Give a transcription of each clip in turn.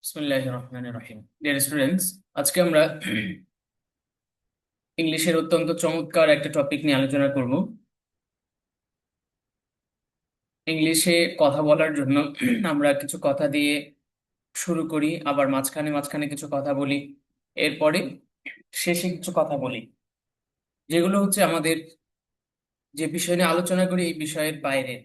বিসমিল্লাহির রহমানির রহিম। Dear students, আজকে আমরা ইংলিশের অত্যন্ত চমৎকার একটা টপিক নিয়ে আলোচনা করব। ইংলিশে কথা বলার জন্য আমরা কিছু কথা দিয়ে শুরু করি, আবার মাঝখানে মাঝখানে কিছু কথা বলি, এরপরে শেষে কিছু কথা বলি, যেগুলো হচ্ছে আমাদের যে বিষয় নিয়ে আলোচনা করি এই বিষয়ের বাইরে।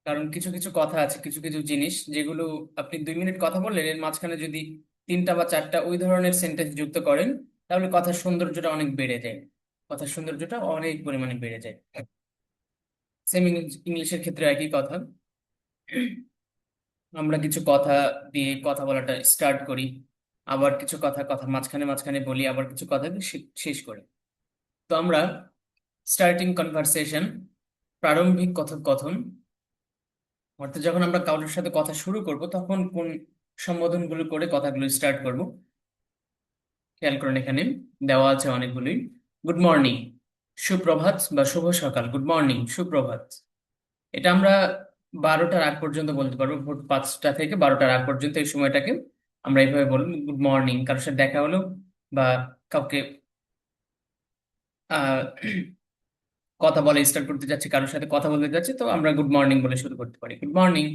কারণ কিছু কিছু কথা আছে, কিছু কিছু জিনিস যেগুলো আপনি 2 মিনিট কথা বললেন, এর মাঝখানে যদি 3টা বা 4টা ওই ধরনের সেন্টেন্স যুক্ত করেন, তাহলে কথার সৌন্দর্যটা অনেক বেড়ে যায়। কথার সৌন্দর্যটা অনেক পরিমাণে বেড়ে যায়। সেম ইংলিশের ক্ষেত্রে একই কথা। আমরা কিছু কথা দিয়ে কথা বলাটা স্টার্ট করি, আবার কিছু কথা কথা মাঝখানে মাঝখানে বলি, আবার কিছু কথা দিয়ে শেষ করি। তো আমরা স্টার্টিং কনভারসেশন, প্রারম্ভিক কথোপকথন, অর্থাৎ যখন আমরা কারোর সাথে কথা শুরু করব তখন কোন সম্বোধনগুলো করে কথাগুলো স্টার্ট করব। খেয়াল করেন, এখানে দেওয়া আছে অনেকগুলোই। গুড মর্নিং, সুপ্রভাত বা শুভ সকাল। গুড মর্নিং, সুপ্রভাত। এটা আমরা 12টার আগ পর্যন্ত বলতে পারবো। ভোর 5টা থেকে 12টার আগ পর্যন্ত এই সময়টাকে আমরা এইভাবে বলবো, গুড মর্নিং। কারোর সাথে দেখা হলো বা কাউকে আহ কথা বলে স্টার্ট করতে যাচ্ছি, কারোর সাথে কথা বলতে যাচ্ছি, তো আমরা গুড মর্নিং বলে শুরু করতে পারি। গুড মর্নিং,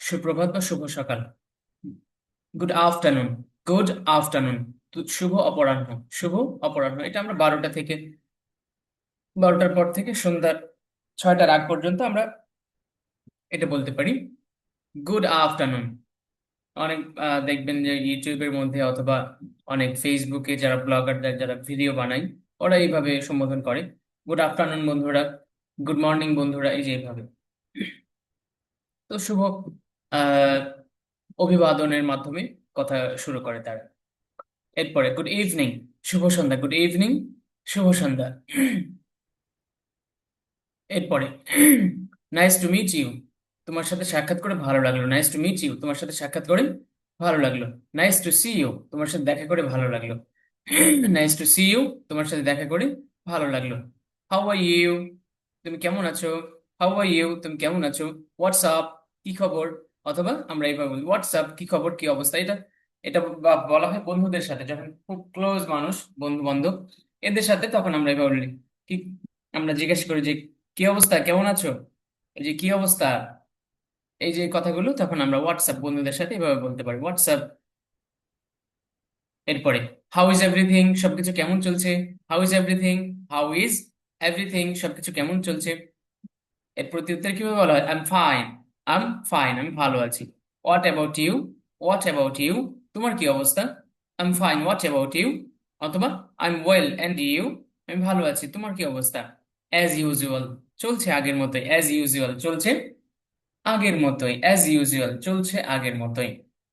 সুপ্রভাত বা শুভ সকাল। Good afternoon, good afternoon. শুভ অপরাহ্ন, শুভ অপরাহ্ন। এটা আমরা 12টার পর থেকে সন্ধ্যা 6টার আগ পর্যন্ত আমরা এটা বলতে পারি, গুড আফটারনুন। অনেক দেখবেন যে ইউটিউবের মধ্যে অথবা অনেক ফেসবুকে যারা ব্লগার, যারা ভিডিও বানায়, ওরা এইভাবে সম্বোধন করে, গুড আফটারনুন বন্ধুরা, গুড মর্নিং বন্ধুরা, এই যে এইভাবে। তো শুভ আহ অভিবাদনের মাধ্যমে কথা শুরু করে তারা। এরপরে গুড ইভিনিং, শুভ সন্ধ্যা। গুড ইভিনিং, শুভ সন্ধ্যা। এরপরে নাইস টু মিট ইউ, তোমার সাথে সাক্ষাৎ করে ভালো লাগলো। নাইস টু মিট ইউ, তোমার সাথে সাক্ষাৎ করে ভালো লাগলো। নাইস টু সি ইউ, তোমার সাথে দেখা করে ভালো লাগলো। নাইস টু সি ইউ, তোমার সাথে দেখা করে ভালো লাগলো। হাউ আর ইউ, তুমি কেমন আছো? হাউ আর ইউ, তুমি কেমন আছো? হোয়াটসঅ্যাপ, কি খবর? অথবা আমরা এইভাবে বলি, হোয়াটসঅ্যাপ, কি খবর, কি অবস্থা। এটা এটা বলা হয় বন্ধুদের সাথে, যখন খুব ক্লোজ মানুষ, বন্ধু বান্ধব, এদের সাথে, তখন আমরা এইভাবে বলি। কি, আমরা জিজ্ঞেস করি যে কি অবস্থা, কেমন আছো, এই যে কি অবস্থা, এই যে কথাগুলো, তখন আমরা হোয়াটসঅ্যাপ, বন্ধুদের সাথে এভাবে বলতে পারি, হোয়াটসঅ্যাপ। এরপরে হাউ ইজ এভরিথিং, সবকিছু কেমন চলছে। How is everything, how is everything, সবকিছু কেমন চলছে। এর প্রতি উত্তর কিভাবে বলা হয়? I am fine, I am fine, আমি ভালো আছি। What about you, what about you, তোমার কি অবস্থা? I am fine, what about you. অথবা I am well and you, আমি ভালো আছি, তোমার কি অবস্থা? অ্যাজ ইউজুয়াল, চলছে আগের মতোই। অ্যাজ ইউজুয়াল, চলছে আগের মতোই। অ্যাজ ইউজুয়াল, চলছে আগের মতোই।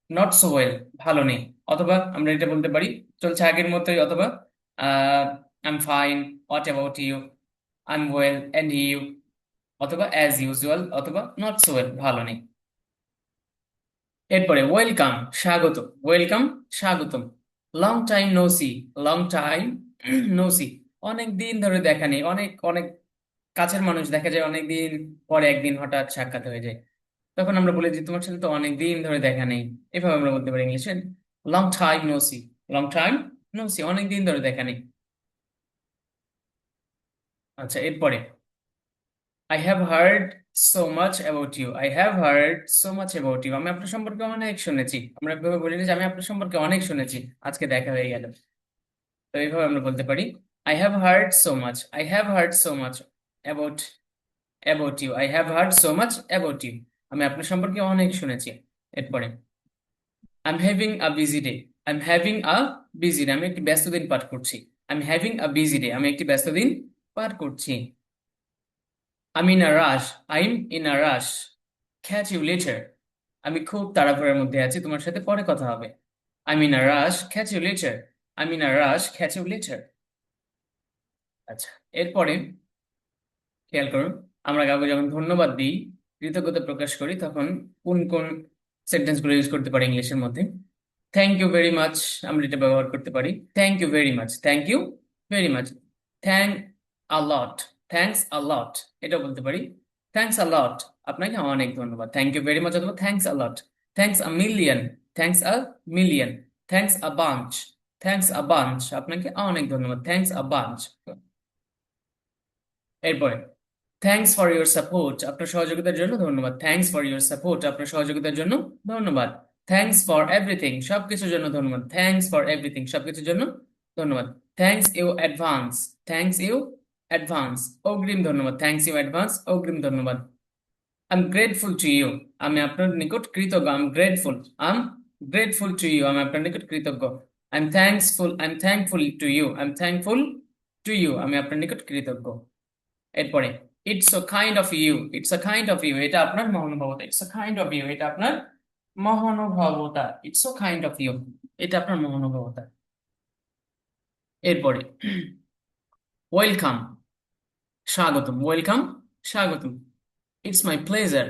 নট সো ওয়েল, ভালো নেই। অথবা আমরা এটা বলতে পারি, চলছে আগের মতোই, অথবা I am fine, what about you, I am well and you. অথবা অ্যাজ ইউজুয়াল, অথবা নট সো ওয়েল, ভালো নেই। এরপরে ওয়েলকাম, স্বাগত। ওয়েলকাম, স্বাগতম। Long time no see, long time no see, অনেক দিন ধরে দেখা নেই। অনেক অনেক কাছের মানুষ দেখা যায়, অনেক দিন পরে একদিন হঠাৎ সাক্ষাৎ হয়ে যায়, তখন আমরা বলি যে তোমার সাথে তো অনেক দিন ধরে দেখা নেই। এভাবে আমরা বলতে পারি ইংলিশে, long time no see. Long time no see, অনেক দিন ধরে দেখা নেই। আচ্ছা, এরপরে I have heard so much about you. I have heard so much about you, আমি আপনার সম্পর্কে অনেক শুনেছি। আমরা এভাবে বলি না যে আমি আপনার সম্পর্কে অনেক শুনেছি, আজকে দেখা হয়ে গেল। তো এইভাবে আমরা বলতে পারি, I have heard so much, I have heard so much about about you. I have heard so much about you, আমি আপনার সম্পর্কে অনেক শুনেছি। এরপরে I am having a busy day. I am having a busy day, আমি একটি ব্যস্ত দিন পার করছি। I am having a busy day, আমি একটি ব্যস্ত দিন পার করছি। আমি in a rush, I am in a rush. Catch you letter, আমি খুব তাড়াহুড়োর মধ্যে আছি, তোমার সাথে পরে কথা হবে। I am in a rush, catch you later. I am in a rush, catch you later. আচ্ছা, এরপরে খেয়াল করুন, আমরা কাউকে যখন ধন্যবাদ দিই, কৃতজ্ঞতা প্রকাশ করি, তখন কোন কোন সেন্টেন্স গুলো ইউজ করতে পারি ইংলিশের মধ্যে? থ্যাংক ইউ ভেরি মাচ, আমরা এটা ব্যবহার করতে পারি। Thank you very much, thank you very much. Thank a lot, thanks a lot, এটা বলতে পারি। থ্যাঙ্কস আ লট, আপনাকে অনেক ধন্যবাদ। থ্যাংক ইউ ভেরি মাচ অথবা thanks a lot. Thanks a million, thanks a million, thanks a bunch, thanks a bunch, আপনাকে অনেক ধন্যবাদ, থ্যাঙ্কস আ বাঞ্চ। এরপরে থ্যাঙ্কস ফর ইউর সাপোর্ট, আপনার সহযোগিতার জন্য ধন্যবাদ, থ্যাঙ্কস ফর ইউর সাপোর্ট, আপনার সহযোগিতার জন্য ধন্যবাদ। থ্যাঙ্কস ফর এভরিথিং, সবকিছুর জন্য ধন্যবাদ, থ্যাঙ্কস ফর এভরিথিং, সবকিছুর জন্য ধন্যবাদ। Thanks you advance, thanks you advance, অগ্রিম ধন্যবাদ, থ্যাঙ্কস ইউ অ্যাডভান্স, অগ্রিম ধন্যবাদ। I am grateful to you, আমি আপনার নিকট কৃতজ্ঞ, I am grateful, I am grateful to you, আমি আপনার নিকট কৃতজ্ঞ। I am thanksful, I am thankful to you, I am thankful to you, আমি আপনার নিকট কৃতজ্ঞ। এরপরে it's so kind of you, it's a kind of you, এটা আপনার মহানুভবতা, it's a kind of you, এটা আপনার মহানুভবতা, it's so kind of you, এটা আপনার মহানুভবতা। এরপরে ওয়েলকাম, স্বাগতম, ওয়েলকাম, স্বাগতম। It's my pleasure,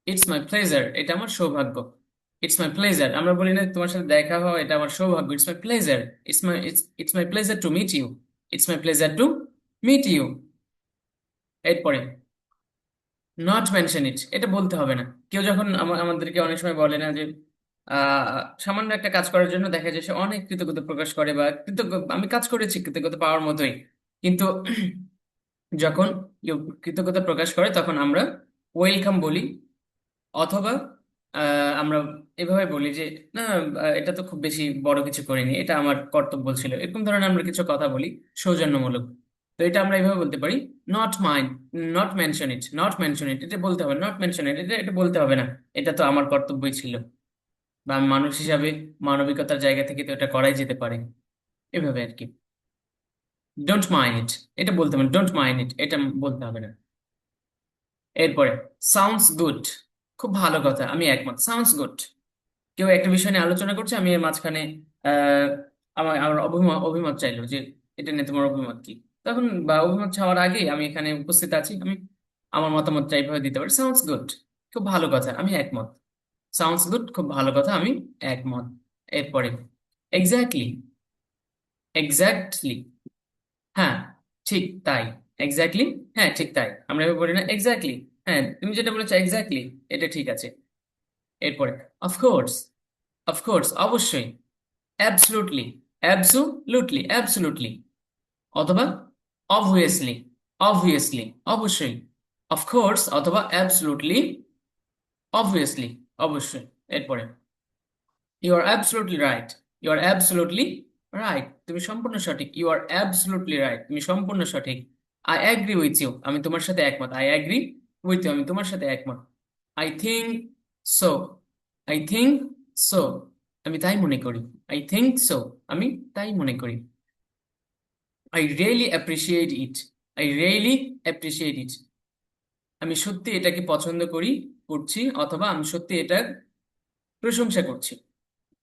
it's my pleasure, এটা আমার সৌভাগ্য। ইটস মাই প্লেজার, আমরা বলি না তোমার সাথে দেখা হওয়া এটা আমার সৌভাগ্য, it's my pleasure, it's my pleasure to meet you, it's my pleasure to meet you. এরপরে নট মেনশন ইট, এটা বলতে হবে না। কেউ যখন আমাদেরকে অনেক সময় বলে না যে সামান্য একটা কাজ করার জন্য দেখা যায় সে অনেক কৃতজ্ঞতা প্রকাশ করে বা কৃতজ্ঞ, আমি কাজ করেছি কৃতজ্ঞতা পাওয়ার মতোই, কিন্তু যখন কেউ কৃতজ্ঞতা প্রকাশ করে তখন আমরা ওয়েলকাম বলি, অথবা আমরা এভাবে বলি যে না, এটা তো খুব বেশি বড় কিছু করিনি, এটা আমার কর্তব্য ছিল, এরকম ধরনের আমরা কিছু কথা বলি সৌজন্যমূলক। তো এটা আমরা এভাবে বলতে পারি, not mind, not mention it, not mention it, এটা বলতে হবে, নট মেনশন ইট, এটা এটা বলতে হবে না, এটা তো আমার কর্তব্যই ছিল, বা আমি মানুষ হিসাবে মানবিকতার জায়গা থেকে তো এটা করাই যেতে পারে, এভাবে আর কি। ডোন্ট মাইন্ড ইট, এটা বলতে হবে, ডোন্ট মাইন্ড ইট, এটা বলতে হবে না। এরপরে সাউন্ডস গুড, খুব ভালো কথা, আমি একমত, সাউন্ডস গুড। কেউ একটা বিষয় নিয়ে আলোচনা করছে, আমি এর মাঝখানে আহ আমার আমার অভিমত অভিমত চাইলো যে এটা নিয়ে তোমার অভিমত কি, তখন বা অভিমত চাওয়ার আগেই আমি এখানে উপস্থিত আছি, আমি আমার মতামতটা এইভাবে দিতে পারি, সাউন্ডস গুড, খুব ভালো কথা, আমি একমত, সাউন্ডস গুড, খুব ভালো কথা, আমি একমত। এরপরে এক্স্যাক্টলি, এক্স্যাক্টলি, হ্যাঁ ঠিক তাই, এক্স্যাক্টলি, হ্যাঁ ঠিক তাই, আমরা এভাবে বলি না, এক্স্যাক্টলি, হ্যাঁ তুমি যেটা বলেছো এক্স্যাক্টলি, এটা ঠিক আছে। এরপরে অফকোর্স, অফকোর্স অবশ্যই, অ্যাবসলুটলি, অ্যাবসুলুটলি, অ্যাবসলুটলি, অথবা অবভিয়াসলি, অবভিয়াসলি, অবশ্যই, অফকোর্স অথবা অ্যাবসলুটলি, অবভিয়াসলি, অবশ্যই। এরপরে you are absolutely right, you are absolutely right, তুমি সম্পূর্ণ সঠিক, ইউ আর অ্যাবসলুটলি রাইট, তুমি সম্পূর্ণ সঠিক। আই অ্যাগ্রি উইথ ইউ, আমি তোমার সাথে একমত, আই অ্যাগ্রি উইথ ইউ, আমি তোমার সাথে একমত। I think so, I think so, আমি তাই মনে করি, আই থিঙ্ক সো, আমি তাই মনে করি। I really appreciate it, I really appreciate it, আমি সত্যি এটাকে পছন্দ করি, করছি, অথবা আমি সত্যি এটার প্রশংসা করছি।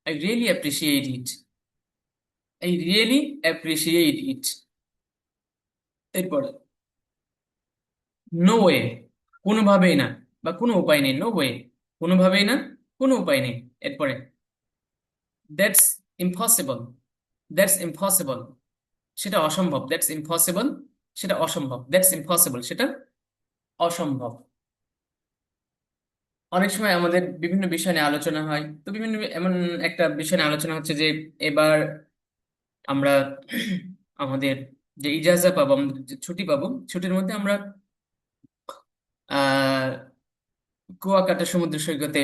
I really appreciate it, I really appreciate it. এরপরে নো ওয়ে, কোনোভাবেই না, বা কোনো উপায় নেই, নো ওয়ে, কোনোভাবেই না, কোনো উপায় নেই। এরপরে দ্যাটস ইম্পসিবল, দ্যাটস ইম্পসিবল, সেটা অসম্ভব, দ্যাটস ইম্পসিবল, সেটা অসম্ভব, দ্যাটস ইম্পসিবল, সেটা অসম্ভব। অনেক সময় আমাদের বিভিন্ন বিষয় নিয়ে আলোচনা হয়, তো বিভিন্ন এমন একটা বিষয় নিয়ে আলোচনা হচ্ছে যে এবার আমরা আমাদের যে ইজাজা পাবো, আমাদের যে ছুটি পাবো, ছুটির মধ্যে আমরা আহ কুয়াকাটা সমুদ্র সৈকতে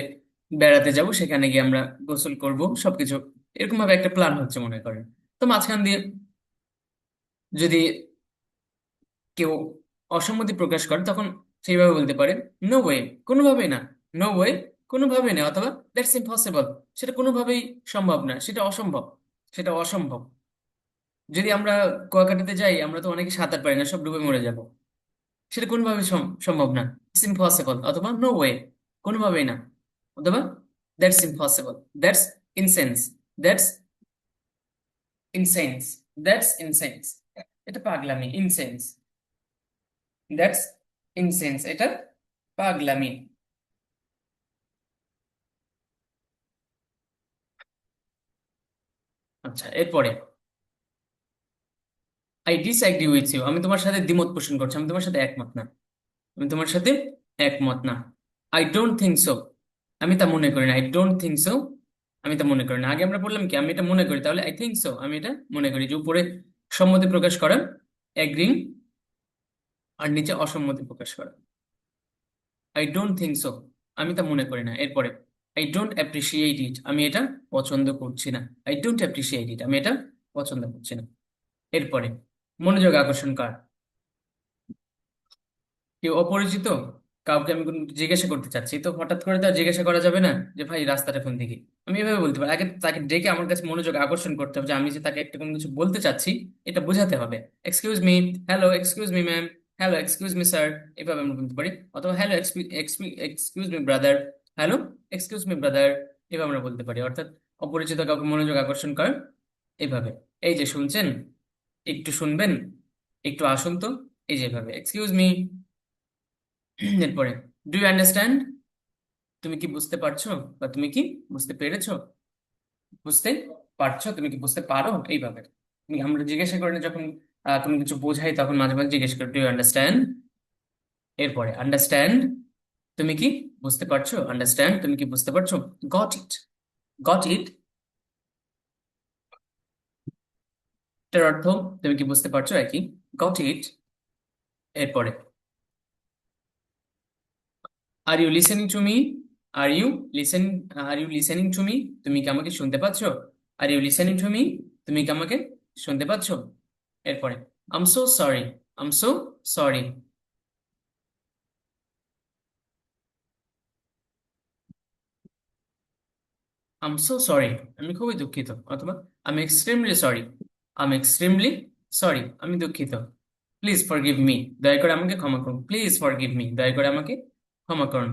বেড়াতে যাব, সেখানে গিয়ে আমরা গোসল করব, সবকিছু এরকম ভাবে একটা প্ল্যান হচ্ছে মনে করেন। তো মাঝখান দিয়ে যদি কেউ অসম্মতি প্রকাশ করে তখন সেইভাবে বলতে পারে নো ওয়ে, কোনোভাবেই না, নো ওয়ে, কোনোভাবেই না, অথবা দ্যাটস ইম্পসিবল, সেটা কোনোভাবেই সম্ভব না, সেটা অসম্ভব, সেটা অসম্ভব। যদি আমরা কুয়াকাটাতে যাই, আমরা তো অনেকে সাঁতার পারি না, সব ডুবে মরে যাব, সেটা কোনোভাবেই সম্ভব না, ইটস ইম্পসিবল, অথবা নো ওয়ে, কোনোভাবেই না, অথবা that's impossible, that's incense, that's incense, that's incense, এটা পাগলামি, ইনসেন্স, দ্যাটস ইনসেন্স, এটা পাগলামি। আচ্ছা, এরপরে আই ডিসএগ্রি উইথ ইউ, আমি তোমার সাথে দ্বিমত পোষণ করছি, আমি তোমার সাথে একমত না, আমি তোমার সাথে একমত না। আই ডোন্ট থিঙ্ক সো, আমি তা মনে করি না, আই ডোন্ট থিঙ্ক সো, আমি তা মনে করি না। আগে আমরা বললাম কি আমি এটা মনে করি, তাহলে আই থিঙ্ক সো, আমি এটা মনে করি, যে উপরে সম্মতি প্রকাশ করা এগ্রিং, আর নিচে অসম্মতি প্রকাশ করা। আই ডোন্ট থিঙ্ক সো, আমি তা মনে করি না। এরপরে আই ডোন্ট অ্যাপ্রিসিয়েট ইট, আমি এটা পছন্দ করছি না। আই ডোন্ট অ্যাপ্রিসিয়েট ইট, আমি এটা পছন্দ করছি না। এরপরে মনোযোগ আকর্ষণ করা, কেউ অপরিচিত কাউকে আমি কোনো জিজ্ঞাসা করতে চাচ্ছি, তো হঠাৎ করে তো আর জিজ্ঞাসা করা যাবে না যে ভাই রাস্তাটা কোন দিকে। আমি এভাবে বলতে পারি, আগে তাকে ডেকে আমার কাছে মনোযোগ আকর্ষণ করতে হবে, যে আমি যে তাকে একটা কোনো কিছু বলতে চাচ্ছি এটা বোঝাতে হবে। Excuse me, hello excuse me ma'am, hello excuse me sir, এভাবে আমরা বলতে পারি। অথবা hello excuse me brother, hello excuse me brother, এভাবে আমরা বলতে পারি। অর্থাৎ অপরিচিত কাউকে মনোযোগ আকর্ষণ কর এভাবে। এই যে শুনছেন, একটু শুনবেন, একটু আসুন তো, এই যে এভাবে এক্সকিউজ মি। এরপরে ডু ইউ আন্ডারস্ট্যান্ড, তুমি কি বুঝতে পারছো, বা তুমি কি বুঝতে পেরেছো, বুঝতে পারছো, তুমি কি বুঝতে পারো, এইভাবে। আমরা জিজ্ঞাসা করি না যখন কোনো কিছু বোঝাই, তখন মাঝে মাঝে জিজ্ঞেস করি ডু ইউ আন্ডারস্ট্যান্ড। এরপরে আন্ডারস্ট্যান্ড, তুমি কি বুঝতে পারছো, আন্ডারস্ট্যান্ড, তুমি কি বুঝতে পারছো। গট ইট, গট ইট, এটার অর্থ তুমি কি বুঝতে পারছো একই, গট ইট। এরপরে are you listening to me, are you listen, are you listening to me, তুমি কি আমাকে শুনতে পাচ্ছো, are you listening to me, তুমি কি আমাকে শুনতে পাচ্ছো। এরপরে I'm so sorry, I'm so sorry, I'm so sorry, আমি খুবই দুঃখিত। অথবা আমি এক্সট্রিমলি সরি, আমি এক্সট্রিমলি সরি, আমি দুঃখিত। প্লিজ ফরগিভ মি, দয়া করে আমাকে ক্ষমা করুন, প্লিজ ফরগিভ মি, দয়া করে আমাকে ক্ষমা করুন।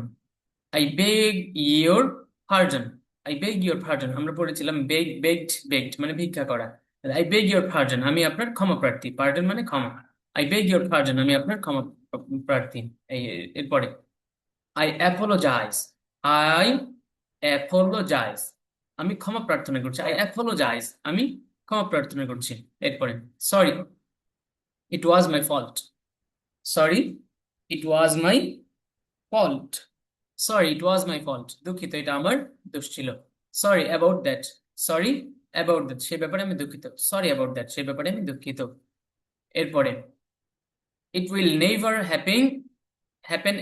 I beg your pardon, I beg your pardon, আমরা পড়েছিলাম বেগড মানে ভিক্ষা করা। আই বেগ ইয়োর পার্ডন, আমি আপনার ক্ষমা প্রার্থী, পার্ডন মানে ক্ষমা। আই বেগ ইয়োর পার্ডন, আমি আপনার ক্ষমা প্রার্থী। এই এরপরে আই অ্যাপোলোজাইজ, আই অ্যাপোলোজাইজ, আমি ক্ষমা প্রার্থনা করছি, আই অ্যাপোলোজাইজ, আমি ক্ষমা প্রার্থনা করছি। এরপরে sorry, it was my fault, sorry, it was my fault, sorry it was my fault, দুঃখিত এটা আমার দোষ ছিল। Sorry about that, sorry about that, সে ব্যাপারে আমি দুঃখিত, সরি অ্যাবাউট দ্যাট, সে ব্যাপারে আমি দুঃখিত। এরপরে it will never happen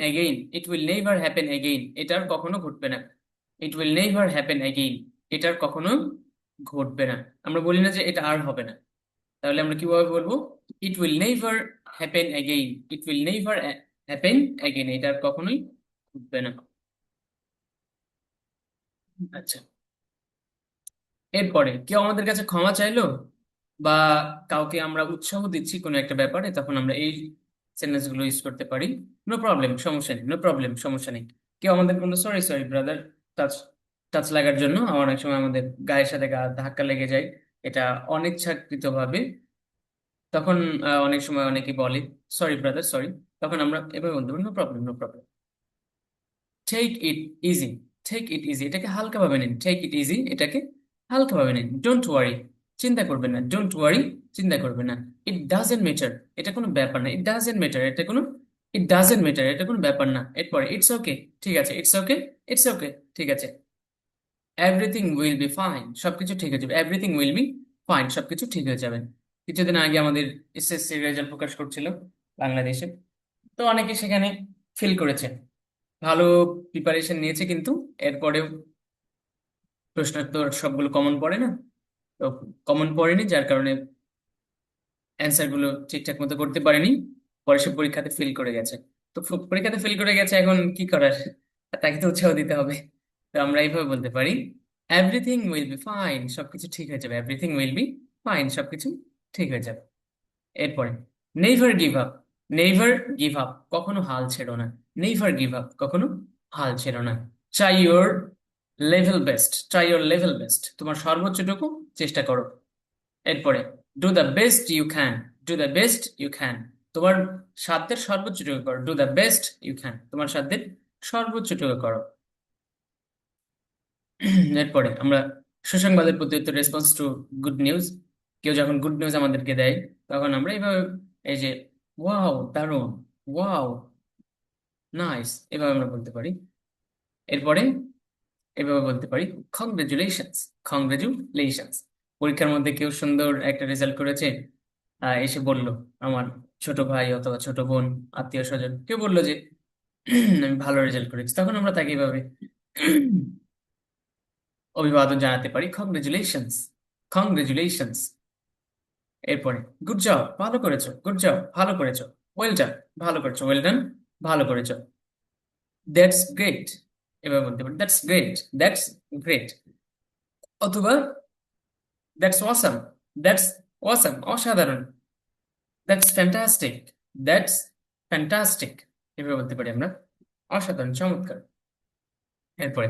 again, it will never happen again, এটা আর কখনো ঘটবে না। It will never happen again, এটা আর কখনো ঘটবে না। আমরা বলি না যে এটা আর হবে না, তাহলে আমরা কিভাবে বলবো, it will never happen again, it will never happen again, এটা আর কখনোই ঘটবে না। আচ্ছা, এরপরে কেউ আমাদের কাছে ক্ষমা চাইলো, বা কাউকে আমরা উৎসাহ দিচ্ছি কোনো একটা ব্যাপারে, তখন আমরা এই সেন্টেন্স গুলো ইউজ করতে পারি। নো প্রবলেম, সমস্যা নেই, নো প্রবলেম, সমস্যা নেই। কেউ আমাদের কোনো sorry sorry brother, touch touch লাগার জন্য আমার অনেক সময় আমাদের গায়ের সাথে গা ধাক্কা লেগে যায়, এটা অনিচ্ছাকৃত ভাবে, তখন অনেক সময় অনেকে বলে সরি ব্রাদার সরি, তখন আমরা এভাবে বলতে পারি no problem, no problem. Take it easy, take it easy, এটাকে হালকাভাবে নিন, টেক ইট ইজি, এটাকে হালকাভাবে নিন। ডোন্ট ওয়ারি, চিন্তা করবেন না, ডোন্ট ওয়ারি, চিন্তা করবেন না। ইট ডাজেন্ট ম্যাটার, এটা কোনো ব্যাপার না, ইট ডাজেন্ট ম্যাটার, এটা কোনো, ইট ডাজেন্ট ম্যাটার, এটা কোনো ব্যাপার না। এরপরে ইটস ওকে, ঠিক আছে, ইটস ওকে, ইটস ওকে, ঠিক আছে। এভরিথিং উইল বি ফাইন, সবকিছু ঠিক হয়ে যাবে, এভরিথিং উইল বি ফাইন, সবকিছু ঠিক হয়ে যাবে। কিছুদিন আগে আমাদের এসএসসি রেজাল্ট প্রকাশ করছিল বাংলাদেশে, তো অনেকে সেখানে ফিল করেছে, ভালো প্রিপারেশন নিয়েছে, কিন্তু এরপরেও প্রশ্ন তো আর সবগুলো কমন পড়ে না, তো কমন পড়েনি, যার কারণে অ্যান্সার গুলো ঠিকঠাক মতো করতে পারেনি, পরে সে পরীক্ষাতে ফেল করে গেছে। তো পরীক্ষাতে ফেল করে গেছে, এখন কি করার, তাকে তো উৎসাহ দিতে হবে। তো আমরা এইভাবে বলতে পারি এভরিথিং উইল বি ফাইন, সবকিছু ঠিক হয়ে যাবে, এভরিথিং উইল বি ফাইন, সবকিছু ঠিক হয়ে যাবে। এরপরে never give up, never give up, কখনো হাল ছেড়ো না, নেভার গিভ আপ, কখনো হাল ছেড়ো না। Try your level best, try your level best, তোমার সর্বোচ্চটুকু চেষ্টা করো। এরপরে do the best you can, do the best you can, তোমার সাধ্যের সর্বোচ্চটুকু করো, do the best you can, তোমার সাধ্যের সর্বোচ্চটুকু করো। এরপরে আমরা সুসংবাদের প্রতি উত্তর, রেসপন্স টু গুড নিউজ, কেউ যখন গুড নিউজ আমাদেরকে দেয়, তখন আমরা এইভাবে, এই যে ওয়াও দারুণ, ওয়াও নাইস, এভাবে আমরা বলতে পারি। এরপরে এভাবে বলতে পারি কংগ্রেচুলেশনস। কংগ্রেচুলেশনস। পরীক্ষার মধ্যে কেউ সুন্দর একটা রেজাল্ট করেছে, এসে বলল, আমার ছোট ভাই অথবা ছোট বোন, আত্মীয় স্বজন কেউ বললো যে আমি ভালো রেজাল্ট করেছি, তখন আমরা তাকে এভাবে অভিবাদন জানাতে পারি, কংগ্রেচুলেশনস। কংগ্রেচুলেশনস। এরপরে গুড জব, ভালো করেছো, গুড জব, ভালো করেছো। ওয়েল ডান, ভালো করেছো, ওয়েল ডান, ভালো করেছো। দ্যাটস গ্রেট, এভাবে বলতে পারি দ্যাটস গ্রেট, দ্যাটস গ্রেট। অথবা দ্যাটস অসাম, দ্যাটস অসাম, অসাধারণ। দ্যাটস ফ্যান্টাস্টিক, দ্যাটস ফ্যান্টাস্টিক, এভাবে বলতে পারি আমরা, অসাধারণ, চমৎকার। এরপরে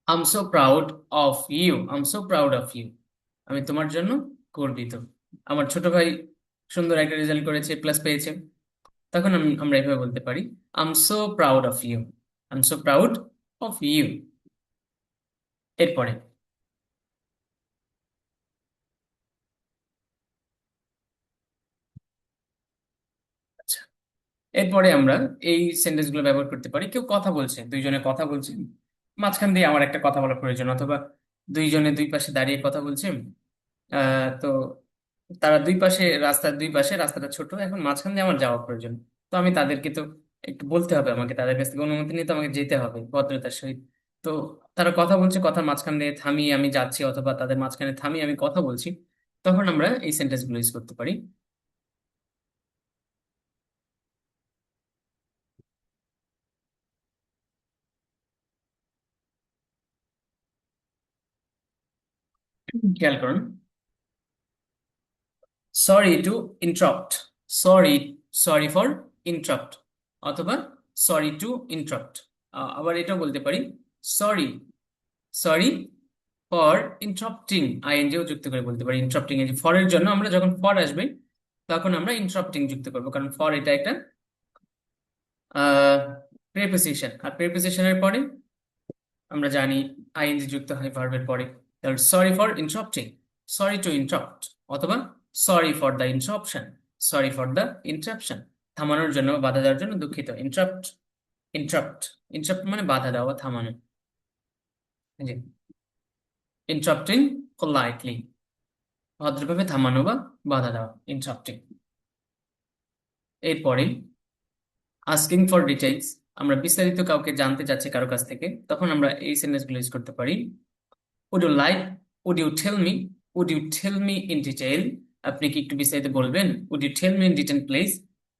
I'm so proud of you, I'm so proud of you, আমি তোমার জন্য গর্বিত। আমার ছোট ভাই সুন্দর একটা রেজাল্ট করেছে, প্লাস পেয়েছে, তখন আমরা এভাবে বলতে পারি I'm so proud of you, I'm so proud of you. এরপরে আচ্ছা, এরপরে আমরা এই সেন্টেন্স গুলো ব্যবহার করতে পারি। কেউ কথা বলছে, দুইজনে কথা বলছে, মাঝখান দিয়ে আমার একটা কথা বলা প্রয়োজন, অথবা দুইজনে দুই পাশে দাঁড়িয়ে কথা বলছে। তো তারা দুই পাশে, রাস্তার দুই পাশে, রাস্তাটা ছোট, এখন মাঝখান দিয়ে আমার যাওয়া প্রয়োজন। তো আমি তাদেরকে তো একটু বলতে হবে, আমাকে তাদের কাছ থেকে অনুমতি নিয়ে তো আমাকে যেতে হবে ভদ্রতার সহিত। তো তারা কথা বলছে, কথার মাঝখান দিয়ে থামিয়ে আমি যাচ্ছি, অথবা তাদের মাঝখানে থামিয়ে আমি কথা বলছি, তখন আমরা এই সেন্টেন্স গুলো ইউজ করতে পারি। খেয়াল করুন, sorry to interrupt, sorry, sorry for interrupt, অথবা সরি টু ইন্টারাপ্ট। আবার এটাও বলতে পারি, sorry, sorry for interrupting, INGO যুক্ত করে বলতে পারি। ইন্টারাপ্টিং এর ফর এর জন্য আমরা যখন ফর আসবে তখন আমরা ইন্টারাপ্টিং যুক্ত করবো, কারণ ফর এটা একটা প্রেপোজিশন, আর প্রেপোজিশনের পরে আমরা জানি আইএনজি যুক্ত হয় ভার্বের পরে। তাহলে sorry for interrupting, sorry to interrupt, অথবা sorry for the interruption, sorry for the interruption, থামানোর জন্য, বাধা দেওয়ার জন্য দুঃখিত। ইন্টারাপ্ট, ইন্টারাপ্ট, ইন্টারাপ্ট মানে বাধা দেওয়া, থামানো। জি, ইন্টারাপ্টিং পোলাইটলি, ভদ্রভাবে থামানো বা বাধা দেওয়া, ইন্টারাপ্টিং। এরপরে আস্কিং ফর ডিটেইলস, আমরা বিস্তারিত কাউকে জানতে চাচ্ছি কারো কাছ থেকে, তখন আমরা এই সেন্টেন্স গুলো ইউজ করতে পারি। Would you like, would you tell me, would you tell me in detail, আপনি কি একটু বিস্তারিত বলবেন। Would you tell me in detail please,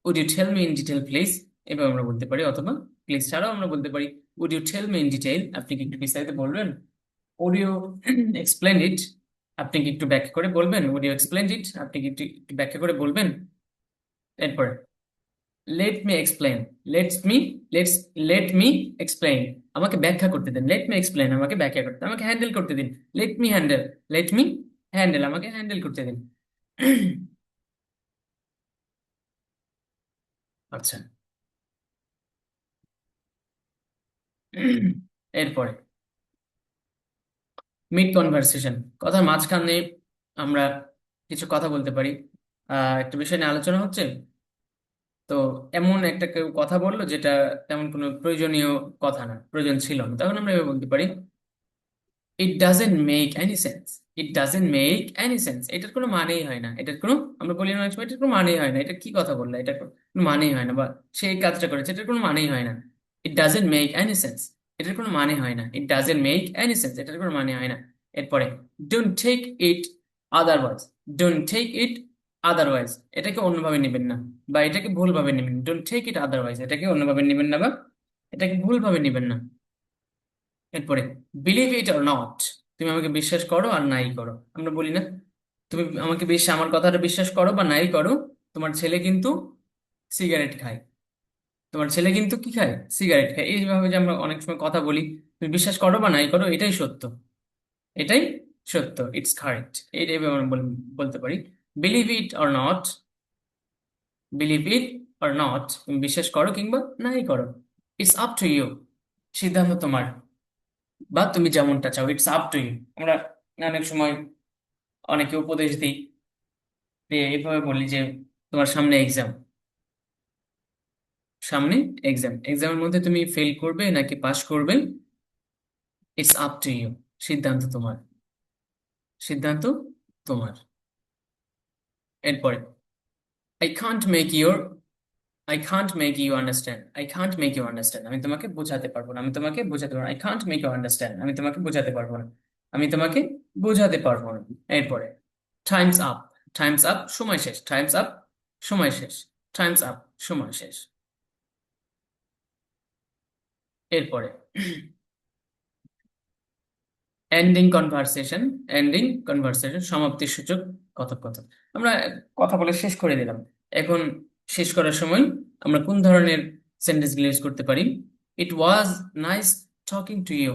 would you tell me in detail please, এভাবে আমরা বলতে পারি। অথবা প্লিজ ছাড়াও আমরা বলতে পারি would you tell me in detail, আপনি কি একটু বিস্তারিত বলবেন। উড ইউ এক্সপ্লেন ইট, আপনি কি একটু ব্যাখ্যা করে বলবেন। উড ইউ এক্সপ্লেন ইট, আপনি কি একটু একটু ব্যাখ্যা করে বলবেন। এরপর let me explain, let me explain, আমাকে ব্যাখ্যা করতে দিন। লেট মি এক্সপ্লেন, আমাকে ব্যাখ্যা করতে, আমাকে হ্যান্ডেল করতে দিন। Let me handle, let me handle, আমাকে হ্যান্ডেল করতে দিন। আচ্ছা, এরপরে মিড কনভারসেশন, কথার মাঝখানে আমরা কিছু কথা বলতে পারি। একটা বিষয় নিয়ে আলোচনা হচ্ছে, তো এমন একটা কেউ কথা বললো যেটা তেমন কোনো প্রয়োজনীয় কথা না, প্রয়োজন ছিল না, তখন আমরা এভাবে বলতে পারি ইট doesn't make any sense, it doesn't make any sense, এটার কোনো মানেই হয় না, এটার কোনো, আমরা বলি না অনেক সময় এটার কোনো মানেই হয় না, এটা কি কথা বললা, এটার কোনো মানেই হয় না, বা সেই কাজটা করেছে এটার কোনো মানেই হয় না। It doesn't make any sense, এটার কোনো মানে হয় না। It doesn't make any sense, এটার কোনো মানে হয় না। এরপরে don't take it otherwise, don't take it otherwise, এটাকে অন্যভাবে নেবেন না, বা এটাকে ভুলভাবে নেবেন। ডোন্ট টেক ইট আদারওয়াইজ, এটাকে অন্যভাবে নেবেন না, বা এটাকে ভুলভাবে নেবেন না। এরপরে বিলিভ ইট অর নট, তুমি আমাকে বিশ্বাস করো আর নাই করো, আমরা বলি না, তুমি আমাকে আমার কথাটা বিশ্বাস করো বা নাই করো, তোমার ছেলে কিন্তু সিগারেট খায়, তোমার ছেলে কিন্তু কি খায়, সিগারেট খায়। এইভাবে যে আমরা অনেক সময় কথা বলি, তুমি বিশ্বাস করো বা নাই করো, এটাই সত্য, এটাই সত্য, ইটস কারেক্ট, এইভাবে আমরা বলতে পারি। Believe it or not, believe it or not, তুমি বিশ্বাস করো কিংবা নাই করো। ইটস আপ টু ইউ, সিদ্ধান্ত তোমার, বা তুমি যেমনটা চাও, ইটস আপ টু ইউ। আমরা অনেক সময় অনেকে উপদেশ দিই, দিয়ে এইভাবে বলি যে তোমার সামনে এক্সাম, সামনে এক্সাম, এক্সামের মধ্যে তুমি ফেল করবে নাকি পাশ করবে, ইটস আপ টু ইউ। সিদ্ধান্ত তোমার, সিদ্ধান্ত তোমার। এরপরে, I can't make your, I can't make you understand, I can't make you understand, আমি তোমাকে বোঝাতে পারবো না, আমি তোমাকে বোঝাতে পারবো না, I can't make you understand, আমি তোমাকে বোঝাতে পারবো না, আমি তোমাকে বোঝাতে পারবো না। এরপরে, টাইমস আপ, টাইমস আপ সময় শেষ, টাইমস আপ সময় শেষ, টাইমস আপ সময় শেষ। এরপরে, এন্ডিং কনভারসেশন, এন্ডিং কনভারসেশন সমাপ্তি সূচক কথোপকথন। আমরা কথা বলে শেষ করে দিলাম, এখন শেষ করার সময় আমরা কোন ধরনের সেন্টেন্স ইউজ করতে পারি? It was nice talking to you,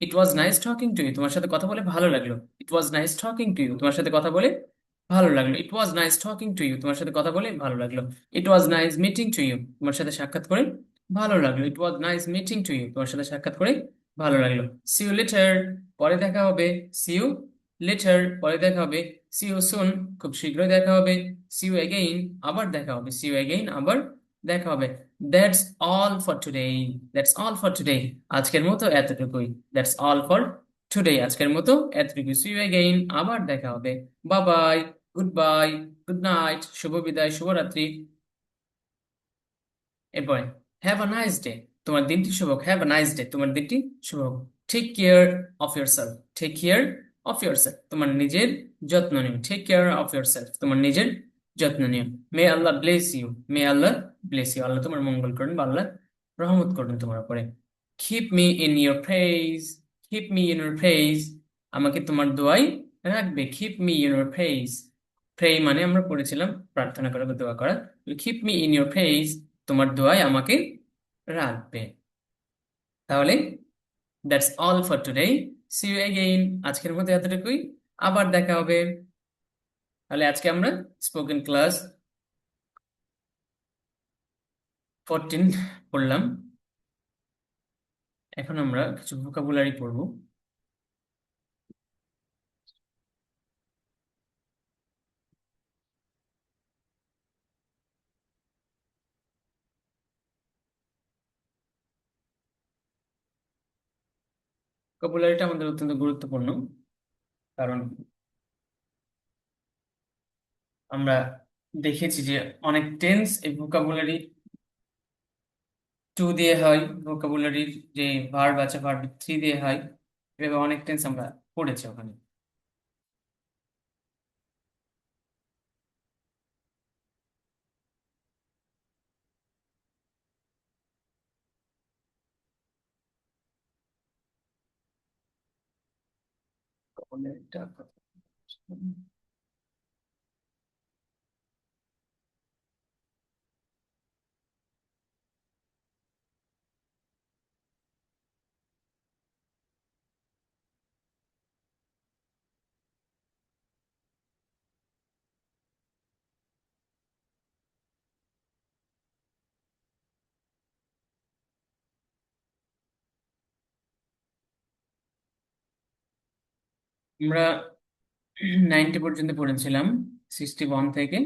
it was nice talking to you, তোমার সাথে কথা বলে ভালো লাগলো। It was nice talking to you, তোমার সাথে কথা বলে ভালো লাগলো। It was nice talking to you, তোমার সাথে কথা বলে ভালো লাগলো। It was nice meeting to you, তোমার সাথে সাক্ষাৎ করে ভালো লাগলো। It was nice meeting to you, তোমার সাথে সাক্ষাৎ করে ভালো লাগলো। সি ইউ লেটার, পরে দেখা হবে। সি ইউ লেটার, পরে দেখা হবে। সি ইউ সুন, খুব শীঘ্রই দেখা হবে। সি ইউ এগেইন, আবার দেখা হবে। সি ইউ এগেইন, আবার দেখা হবে। That's all for today, that's all for today, আজকের মতো এতটুকুই। দ্যাটস অল ফর টুডে, আজকের মতো এতটুকুই। সি ইউ এগেইন, আবার দেখা হবে। Bye bye, goodbye, good night, শুভ বিদায়, শুভরাত্রি। এরপরে, হ্যাভ আ নাইস ডে, তোমার দিনটি শুভ হোক। হ্যাভ আ নাইস ডে, তোমার দিনটি শুভ হোক। Take care of yourself, take care of yourself, তোমার নিজের যত্ন নিও। Take care of yourself, তোমার নিজের যত্ন নিও। May Allah bless you, may Allah bless you, Allah তোমার মঙ্গল করুন বা আল্লাহ রহমত করুন তোমার উপরে। Keep me in your praise, keep me in your praise, আমাকে তোমার দোয়ায় রাখবে। Keep me in your praise, pray মানে আমরা পড়েছিলাম প্রার্থনা করা বা দোয়া করা। Keep me in your praise, তোমার দোয়ায় আমাকে রাখবে। তাহলে that's all for today, see you again, আজকের মতো এতটুকুই, আবার দেখা হবে। তাহলে আজকে আমরা স্পোকেন ক্লাস 14 পড়লাম। এখন আমরা কিছু ভোকাবুলারি পড়বো। ভোকাবুলারিটা আমাদের অত্যন্ত গুরুত্বপূর্ণ, কারণ আমরা দেখেছি যে অনেক টেন্স এই ভোকাবুলারি টু দিয়ে হয়, ভোকাবুলারির যে ভার্ব আছে ভার্ব থ্রি দিয়ে হয়, এভাবে অনেক টেন্স আমরা পড়েছি ওখানে। vocabulary-টা আমরা 90 পর্যন্ত পড়েছিলাম, 61 থেকে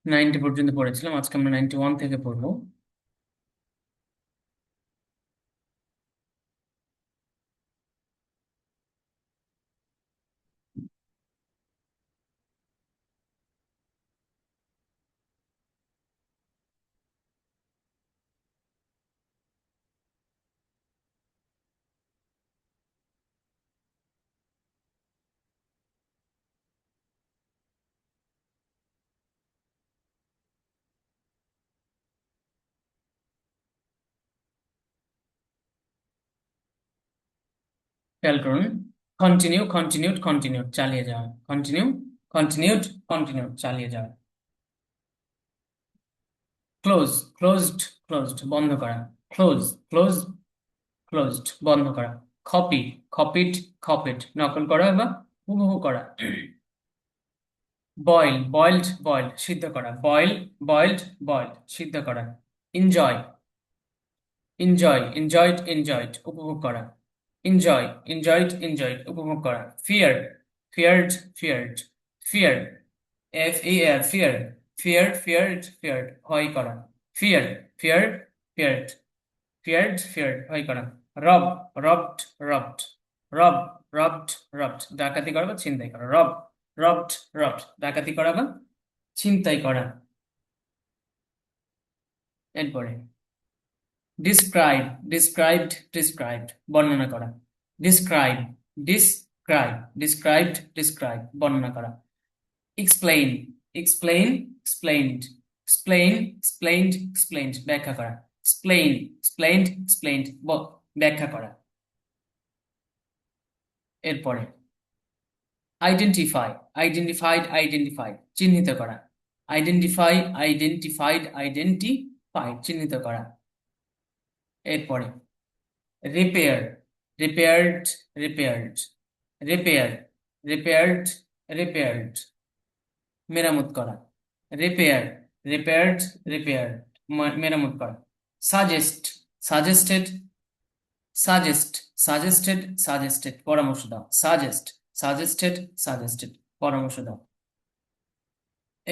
90 পর্যন্ত পড়েছিলাম, আজকে আমরা 91 থেকে পড়বো। খেয়াল করুন, কন্টিনিউ, কন্টিনিউড, কন্টিনিউড, চালিয়ে যাওয়া। কন্টিনিউ, কন্টিনিউড, কন্টিনিউড, চালিয়ে যাওয়া। ক্লোজ, ক্লোজড, ক্লোজড, বন্ধ করা। ক্লোজ, ক্লোজ, ক্লোজড, বন্ধ করা। কপি, কপিড, কপিড, নকল করা বা হুবহু করা। বয়েল, বয়েলড, বয়েলড, সিদ্ধ করা। বয়েল, বয়েলড, বয়েলড, সিদ্ধ করা। এনজয়, এনজয়, এনজয়েড, এনজয়েড, উপভোগ করা। এনজয়, এনজয়েড, এনজয়েড, উপভোগ করা। Fear, feared, feared, fear, F E R, fear, fear, feared, feared, ভয় করা। Fear, fear, feared, feared, feared হয় করা। Rob, robbed, robbed, rob, robbed, robbed ডাকাতি করা বা ছিনতাই করা। রব, রবড, রবড ডাকাতি করা বা ছিনতাই করা। এরপরে ডিসক্রাইব, ডিসক্রাইবড, ডিসক্রাইবড বর্ণনা করা। ডিসক্রাইব, ডিসক্রাইব, ডিসক্রাইবড, ডিসক্রাইব বর্ণনা করা। Explain, explain, explained, explain, explained, explained ব্যাখ্যা করা। এক্সপ্লেইন, এক্সপ্লেইনড, এক্সপ্লেইনড ব্যাখ্যা করা। এরপরে আইডেন্টিফাই, আইডেন্টিফাইড, আইডেন্টিফাইড চিহ্নিত করা। আইডেন্টিফাই, আইডেন্টিফাইড, আইডেন্টিফাইড চিহ্নিত করা। এরপরে repair, repaired, repaired, repair, repaired, repaired মেরামত করা। রিপেয়ার, রিপেয়ার্ড, রিপেয়ার্ড মেরামত করা। Suggest, suggested, suggest, suggested, suggested পরামর্শ দাও। সাজেস্ট, সাজেস্টেড, সাজেস্টেড পরামর্শ দাও।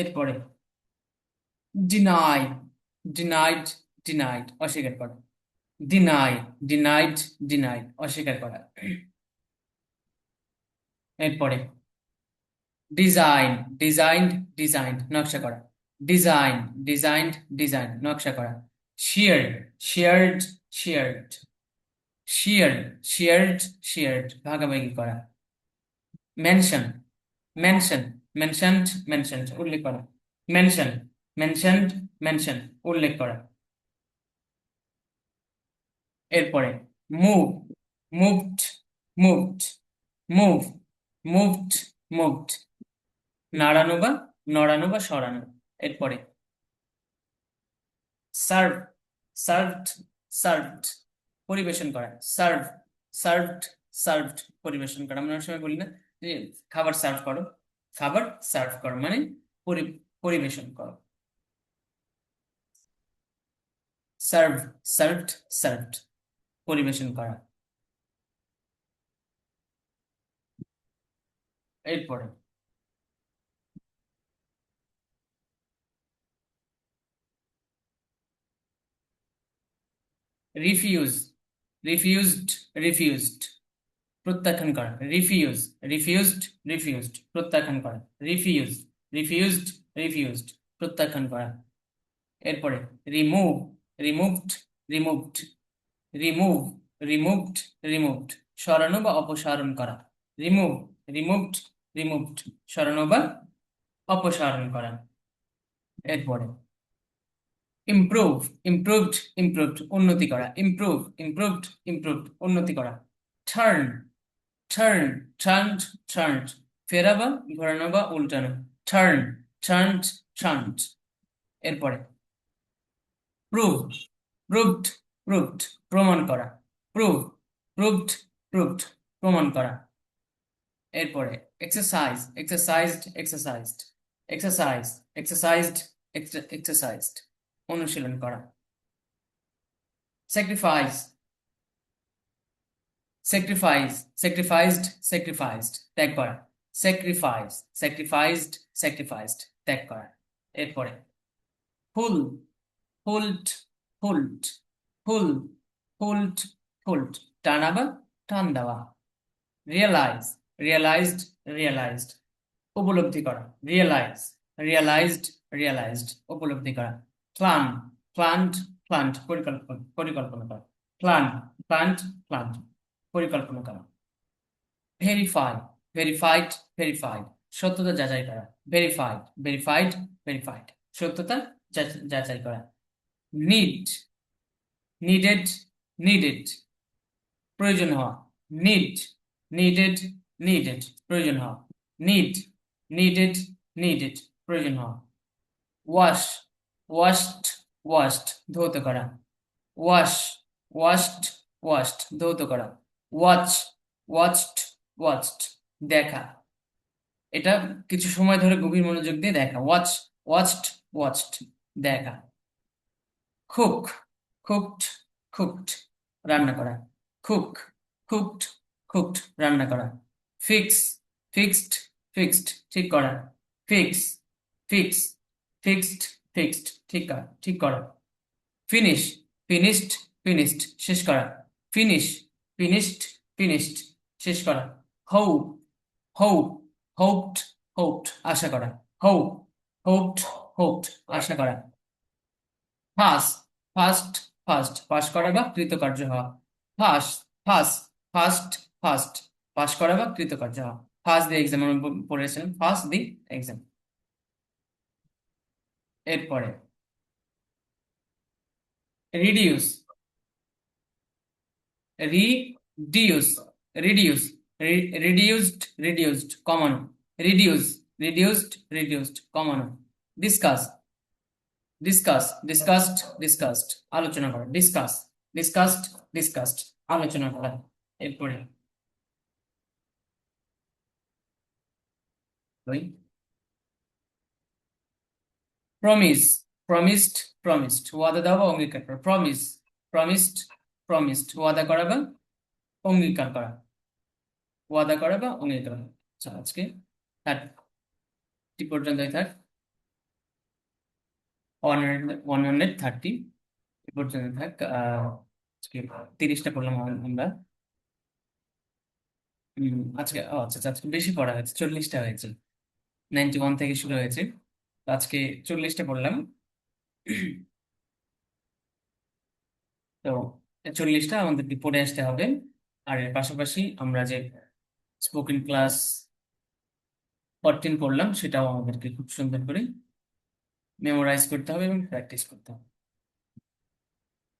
এরপরে ডিনাই, ডিনাইড, ডিনাইড অস্বীকার করা। ডিনাই, ডিনাইড, ডিনাইড অস্বীকার করা। এরপরে ডিজাইন, ডিজাইনড, ডিজাইনড নকশা করা। ডিজাইন, ডিজাইনড, ডিজাইন নকশা করা। Share, shared, shared, share, shared, shared ভাগাভাগি করা। মেনশন, মেনশন, মেনশনড, মেনশনড উল্লেখ করা। মেনশন, মেনশনড, মেনশন উল্লেখ করা। এরপরে move, moved, moved, move, moved, moved নাড়ানো বা নড়ানো বা সরানো। এরপরে সার্ভ, সার্ভড, সার্ভড পরিবেশন করা। সার্ভ, সার্ভড, সার্ভড পরিবেশন করা। আমরা অনেক সময় বলি না যে খাবার সার্ভ করো, খাবার সার্ভ করো মানে পরিবেশন করো। সার্ভ, সার্ভড, সার্ভড পরিবেশন করা। এরপরে রিফিউজ, রিফিউজড, রিফিউজড প্রত্যাখ্যান করা। রিফিউজ, রিফিউজড, রিফিউজড প্রত্যাখ্যান করা। রিফিউজ, রিফিউজড, রিফিউজড প্রত্যাখ্যান করা। এরপরে remove, removed, removed, remove, removed, removed সরানো বা অপসারণ করা। রিমুভ, রিমুভড, রিমুভড সরানো বা অপসারণ করা। এরপরে ইমপ্রুভ, ইমপ্রুভড, ইমপ্রুভড উন্নতি করা। ইমপ্রুভ, ইমপ্রুভড, ইমপ্রুভড উন্নতি করা। টার্ন, টার্ন, টার্নড, টার্নড ফেরা বা ঘোরানো বা উল্টানো। Turn, turned, turned. এরপরে প্রুভ, প্রুভড, প্রুভড প্রমাণ করা। প্রুভ, প্রুভড, প্রুভড প্রমাণ করা। এরপরে exercise, exercised, exercised, exercise, exercised, exercised অনুশীলন করা। স্যাক্রিফাইস, স্যাক্রিফাইস, স্যাক্রিফাইসড, স্যাক্রিফাইসড ত্যাগ করা। স্যাক্রিফাইস, স্যাক্রিফাইসড, স্যাক্রিফাইসড ত্যাগ করা। এরপরে ফুল, ফুলড, ফুলড, ফুল, ফুলড, ফুলড টানা বা টান দেওয়া। রিয়েলাইজ, রিয়েলাইজড, রিয়েলাইজড উপলব্ধি করা। রিয়েলাইজ, রিয়েলাইজড, রিয়েলাইজড উপলব্ধি করা। প্ল্যান, প্ল্যান্ট, প্ল্যান্ট পরিকল্পনা, পরিকল্পনা করা। প্ল্যান, প্ল্যান্ট, প্ল্যান্ট পরিকল্পনা করা। ভেরিফাই, ভেরিফাইড, ভেরিফাইড সত্যতা যাচাই করা। ভেরিফাইড, ভেরিফাইড, ভেরিফাইড সত্যতা যাচাই করা। নিড, নিডেড, নিডেড প্রয়োজন হওয়া। নিড, নিডেড, নিডেড প্রয়োজন হওয়া। নিড, নিডেড, নিডেড প্রয়োজন হওয়া। ওয়াশ, ওয়াশড, ওয়াশড ধৌত করা। ওয়াশ, ওয়াশড, ওয়াশড ধৌত করা। ওয়াচ, ওয়াচড, ওয়াচড দেখা। এটা কিছু সময় ধরে গভীর মনোযোগ দিয়ে দেখা। ওয়াচ, ওয়াচড, ওয়াচড দেখা। কুক, কুকড, কুকড রান্না করা। কুক, কুকড, কুকড রান্না করা। ফিক্স, ফিক্সড, ফিক্সড ঠিক করা। ফিক্স, ফিক্স, ফিক্সড, ফিক্সড ঠিক করা, ঠিক করা। ফিনিশ, ফিনিশড, ফিনিশড, শেষ করা। ফিনিশ, ফিনিশড, ফিনিশড, শেষ করা। হৌ, হৌ, হোপড, হোপড, আশা করা। হৌ, হোপড, হোপড, আশা করা। ফাস, ফাস্ট, ফাস্ট, পাশ করা বা কৃতকার্য হওয়া। ফাস, ফাস, ফাস্ট, ফাস্ট, পাশ করা বা কৃতকার্য হওয়া। ফার্স্ট দি এক্সাম আমরা পড়েছিলাম, ফার্স্ট দি এক্সাম। এরপরে reduce, reduce, reduce, reduced, reduced, কমানো। রিডিউস, রিডিউসড, রিডিউসড, কমানো। ডিসকাস, ডিসকাস, ডিসকাসড, ডিসকাসড, আলোচনা করা। ডিসকাস, ডিসকাসড, ডিসকাসড, আলোচনা করা। এরপরে ওই প্রমিস, প্রমিসড, প্রমিসড, ওয়াদা দেওয়া বা অঙ্গীকার করা। প্রমিস, প্রমিসড, প্রমিসড, ওয়াদা করা বা অঙ্গীকার করা। ওয়াদা করা বা অঙ্গীকার করা। আচ্ছা, আজকে 30 পর্যন্তই থাক। 130 এ পর্যন্ত থাক। আজকে 30টা পড়লাম আমরা। আজকে আচ্ছা আচ্ছা, আজকে বেশি পড়া হয়েছে, 40টা হয়েছে। 91 থেকে শুরু হয়েছে, তো আজকে 40টা পড়লাম। তো 40টা আমাদেরকে পড়ে আসতে হবে। আর এর পাশাপাশি আমরা যে স্পোকেন ক্লাস 14 পড়লাম, সেটাও আমাদেরকে খুব সুন্দর করে মেমোরাইজ করতে হবে এবং প্র্যাকটিস করতে হবে।